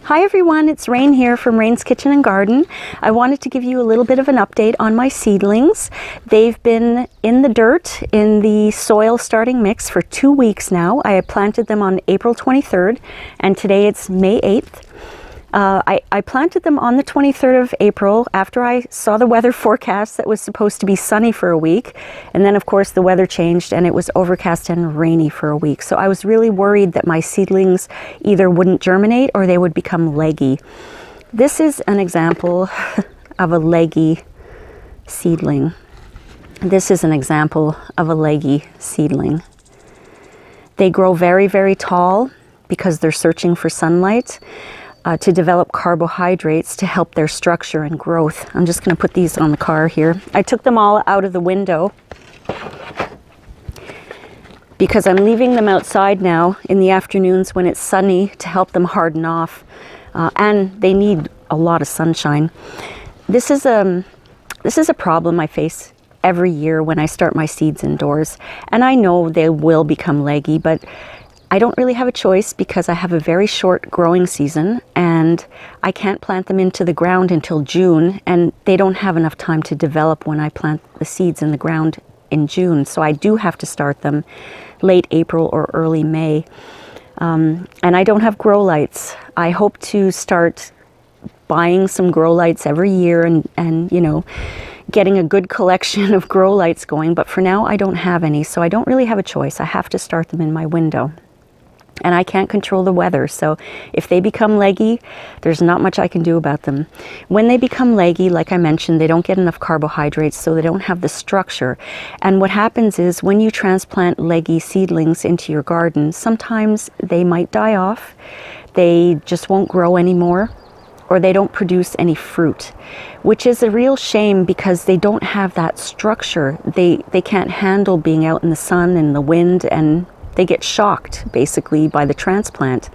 Hi everyone, it's Rain here from Rain's Kitchen and Garden. I wanted to give you a little bit of an update on my seedlings. They've been in the dirt, in the soil starting mix for 2 weeks now. I planted them on April 23rd and today it's May 8th. I planted them on the 23rd of April after I saw the weather forecast that was supposed to be sunny for a week. And then of course the weather changed and it was overcast and rainy for a week. So I was really worried that my seedlings either wouldn't germinate or they would become leggy. This is an example of a leggy seedling. This is an example of a leggy seedling. They grow very, very tall because they're searching for sunlight. To develop carbohydrates to help their structure and growth. I'm just going to put these on the car here. I took them all out of the window because I'm leaving them outside now in the afternoons when it's sunny to help them harden off. And they need a lot of sunshine. This is a problem I face every year when I start my seeds indoors. And I know they will become leggy, but I don't really have a choice because I have a very short growing season and I can't plant them into the ground until June, and they don't have enough time to develop when I plant the seeds in the ground in June. So I do have to start them late April or early May. And I don't have grow lights. I hope to start buying some grow lights every year and you know, getting a good collection of grow lights going. But for now I don't have any, so I don't really have a choice. I have to start them in my window. And I can't control the weather, so if they become leggy, there's not much I can do about them. When they become leggy, like I mentioned, they don't get enough carbohydrates, so they don't have the structure. And what happens is when you transplant leggy seedlings into your garden, sometimes they might die off, they just won't grow anymore, or they don't produce any fruit, which is a real shame because they don't have that structure. They can't handle being out in the sun and the wind, and they get shocked basically by the transplant.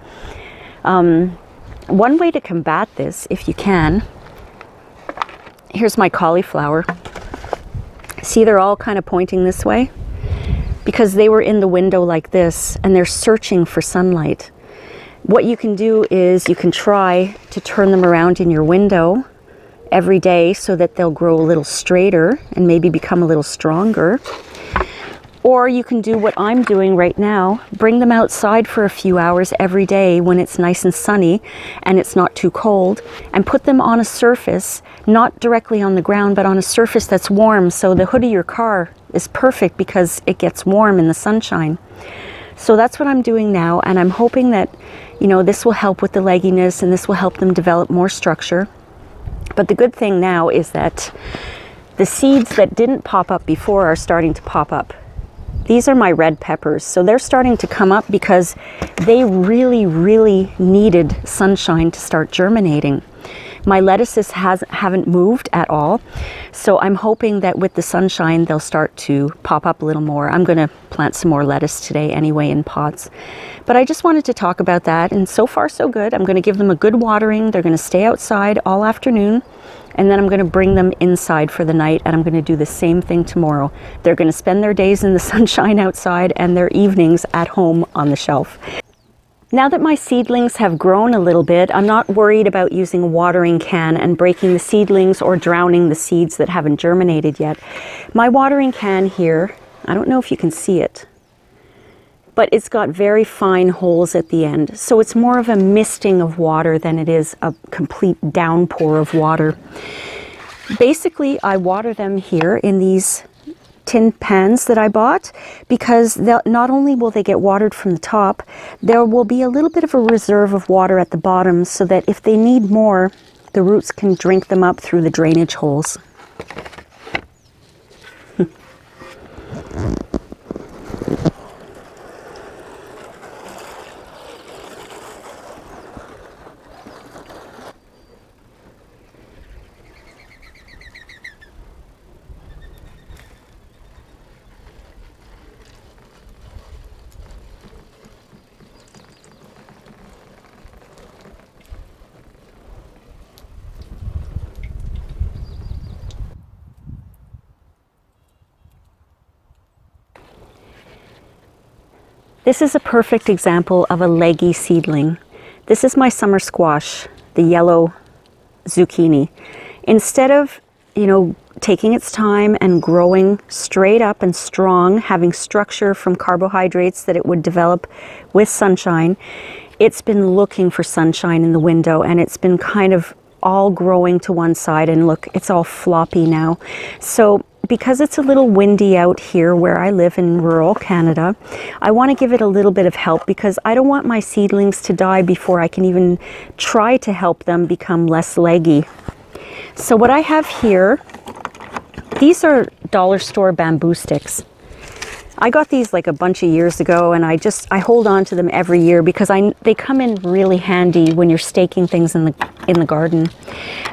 One way to combat this, if you can, here's my cauliflower. See, they're all kind of pointing this way because they were in the window like this and they're searching for sunlight. What you can do is you can try to turn them around in your window every day so that they'll grow a little straighter and maybe become a little stronger. Or you can do what I'm doing right now, bring them outside for a few hours every day when it's nice and sunny and it's not too cold, and put them on a surface, not directly on the ground, but on a surface that's warm. So the hood of your car is perfect because it gets warm in the sunshine. So that's what I'm doing now, and I'm hoping that, you know, this will help with the legginess and this will help them develop more structure. But the good thing now is that the seeds that didn't pop up before are starting to pop up. These are my red peppers, so they're starting to come up because they really, really needed sunshine to start germinating. My lettuces haven't moved at all, so I'm hoping that with the sunshine they'll start to pop up a little more. I'm going to plant some more lettuce today anyway in pots. But I just wanted to talk about that, and so far so good. I'm going to give them a good watering. They're going to stay outside all afternoon. And then I'm going to bring them inside for the night, and I'm going to do the same thing tomorrow. They're going to spend their days in the sunshine outside and their evenings at home on the shelf. Now that my seedlings have grown a little bit, I'm not worried about using a watering can and breaking the seedlings or drowning the seeds that haven't germinated yet. My watering can here, I don't know if you can see it, but it's got very fine holes at the end. So it's more of a misting of water than it is a complete downpour of water. Basically, I water them here in these tin pans that I bought because not only will they get watered from the top, there will be a little bit of a reserve of water at the bottom so that if they need more, the roots can drink them up through the drainage holes. This is a perfect example of a leggy seedling. This is my summer squash, the yellow zucchini. Instead of, you know, taking its time and growing straight up and strong, having structure from carbohydrates that it would develop with sunshine, it's been looking for sunshine in the window, and it's been kind of all growing to one side, and look, it's all floppy now. So because it's a little windy out here where I live in rural Canada, I want to give it a little bit of help, because I don't want my seedlings to die before I can even try to help them become less leggy. So what I have here, these are dollar store bamboo sticks. I got these like a bunch of years ago, and I hold on to them every year because they come in really handy when you're staking things in the garden.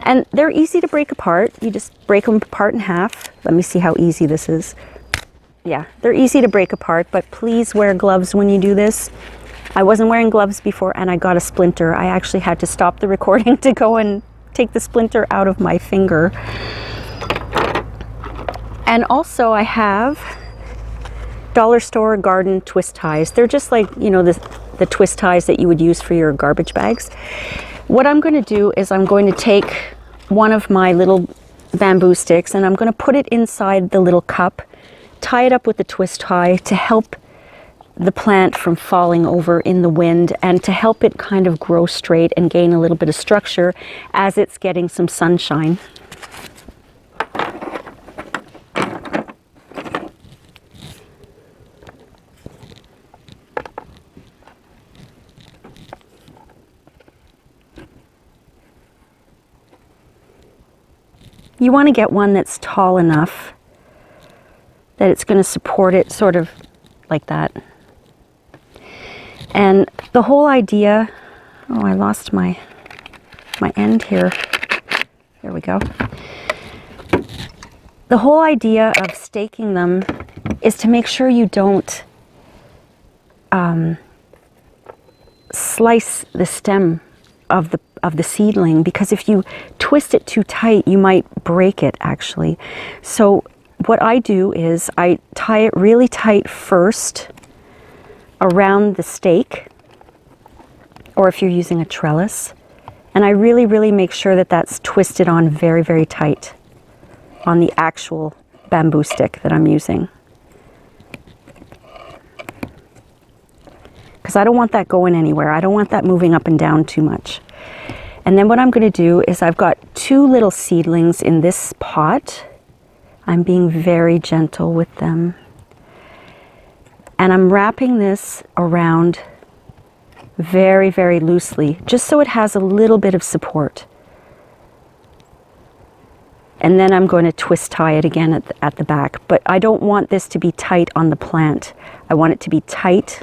And they're easy to break apart. You just break them apart in half. Let me see how easy this is. Yeah, they're easy to break apart, but please wear gloves when you do this. I wasn't wearing gloves before, and I got a splinter. I actually had to stop the recording to go and take the splinter out of my finger. And also I have dollar store garden twist ties. They're just like, you know, the twist ties that you would use for your garbage bags. What I'm going to do is I'm going to take one of my little bamboo sticks, and I'm going to put it inside the little cup, tie it up with the twist tie to help the plant from falling over in the wind, and to help it kind of grow straight and gain a little bit of structure as it's getting some sunshine. You want to get one that's tall enough that it's going to support it sort of like that. And the whole idea, oh, I lost my end here. There we go. The whole idea of staking them is to make sure you don't slice the stem of the seedling, because if you twist it too tight, you might break it actually. So what I do is I tie it really tight first around the stake, or if you're using a trellis, and I really, really make sure that that's twisted on very, very tight on the actual bamboo stick that I'm using. Because I don't want that going anywhere. I don't want that moving up and down too much. And then what I'm going to do is I've got 2 little seedlings in this pot. I'm being very gentle with them. And I'm wrapping this around very, very loosely, just so it has a little bit of support. And then I'm going to twist tie it again at the back. But I don't want this to be tight on the plant. I want it to be tight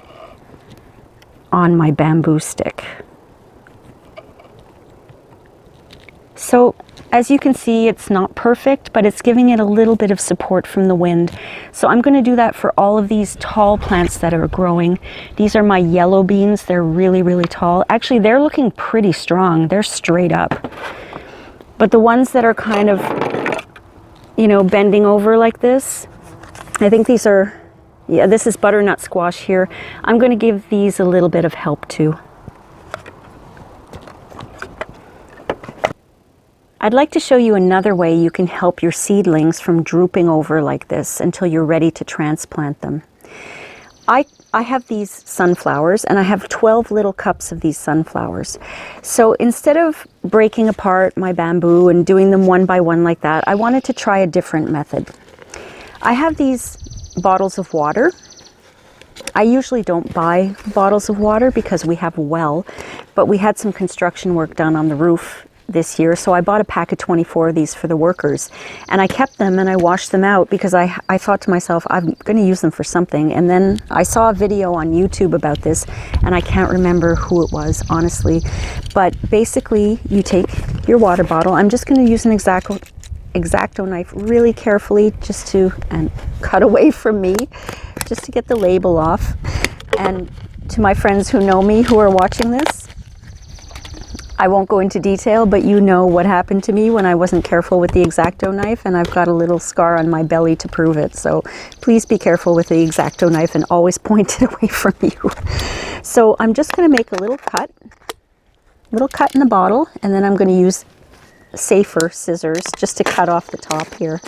on my bamboo stick. So as you can see, it's not perfect, but it's giving it a little bit of support from the wind. So I'm going to do that for all of these tall plants that are growing. These are my yellow beans. They're really, really tall. Actually, they're looking pretty strong. They're straight up. But the ones that are kind of, you know, bending over like this, I think these are, yeah, this is butternut squash here. I'm going to give these a little bit of help too. I'd like to show you another way you can help your seedlings from drooping over like this until you're ready to transplant them. I have these sunflowers, and I have 12 little cups of these sunflowers. So instead of breaking apart my bamboo and doing them one by one like that, I wanted to try a different method. I have these bottles of water. I usually don't buy bottles of water because we have a well, but we had some construction work done on the roof this year, so I bought a pack of 24 of these for the workers, and I kept them and I washed them out because I thought to myself, I'm going to use them for something. And then I saw a video on YouTube about this, and I can't remember who it was, honestly, but basically you take your water bottle. I'm just going to use an X-Acto knife really carefully just to cut away from me, just to get the label off. And to my friends who know me who are watching this, I won't go into detail, but you know what happened to me when I wasn't careful with the X-Acto knife, and I've got a little scar on my belly to prove it. So please be careful with the X-Acto knife and always point it away from you. So I'm just going to make a little cut little cut in the bottle, and then I'm going to use safer scissors just to cut off the top here.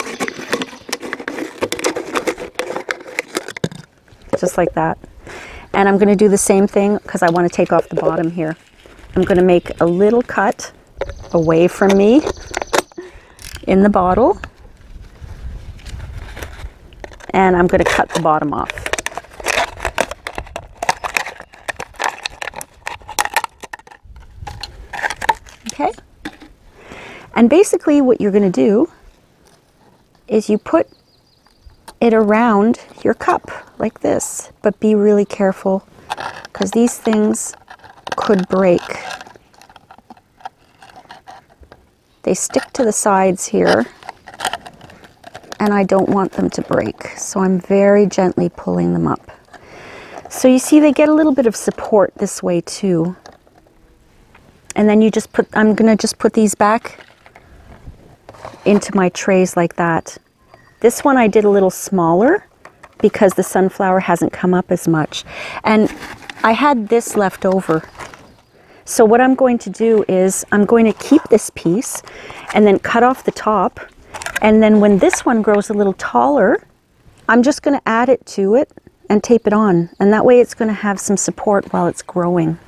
Just like that. And I'm going to do the same thing because I want to take off the bottom here. I'm going to make a little cut away from me in the bottle, and I'm going to cut the bottom off. Okay? And basically what you're going to do is you put it around your cup like this, but be really careful because these things could break. They stick to the sides here, and I don't want them to break, so I'm very gently pulling them up. So you see they get a little bit of support this way too. And then you just put, I'm gonna just put these back into my trays like that. This one I did a little smaller because the sunflower hasn't come up as much. And I had this left over. So what I'm going to do is I'm going to keep this piece and then cut off the top. And then when this one grows a little taller, I'm just going to add it to it and tape it on. And that way it's going to have some support while it's growing.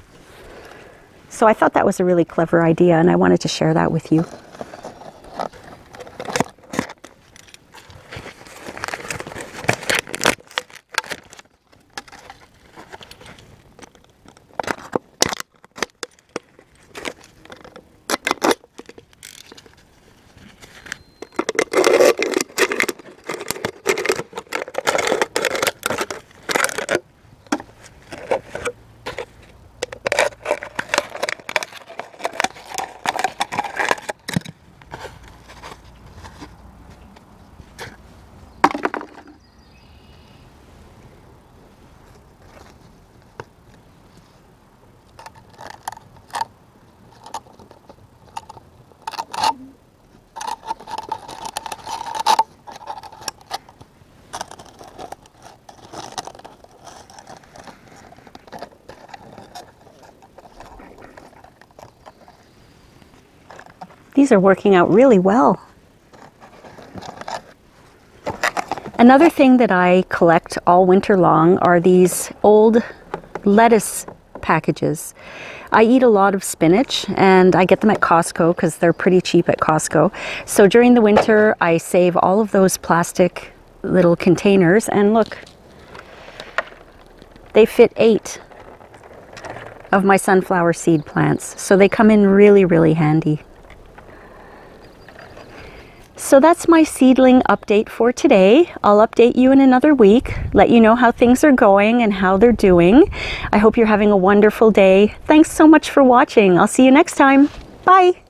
So I thought that was a really clever idea, and I wanted to share that with you. These are working out really well. Another thing that I collect all winter long are these old lettuce packages. I eat a lot of spinach, and I get them at Costco because they're pretty cheap at Costco. So during the winter, I save all of those plastic little containers, and look, they fit 8 of my sunflower seed plants. So they come in really, really handy. So that's my seedling update for today. I'll update you in another week, let you know how things are going and how they're doing. I hope you're having a wonderful day. Thanks so much for watching. I'll see you next time. Bye.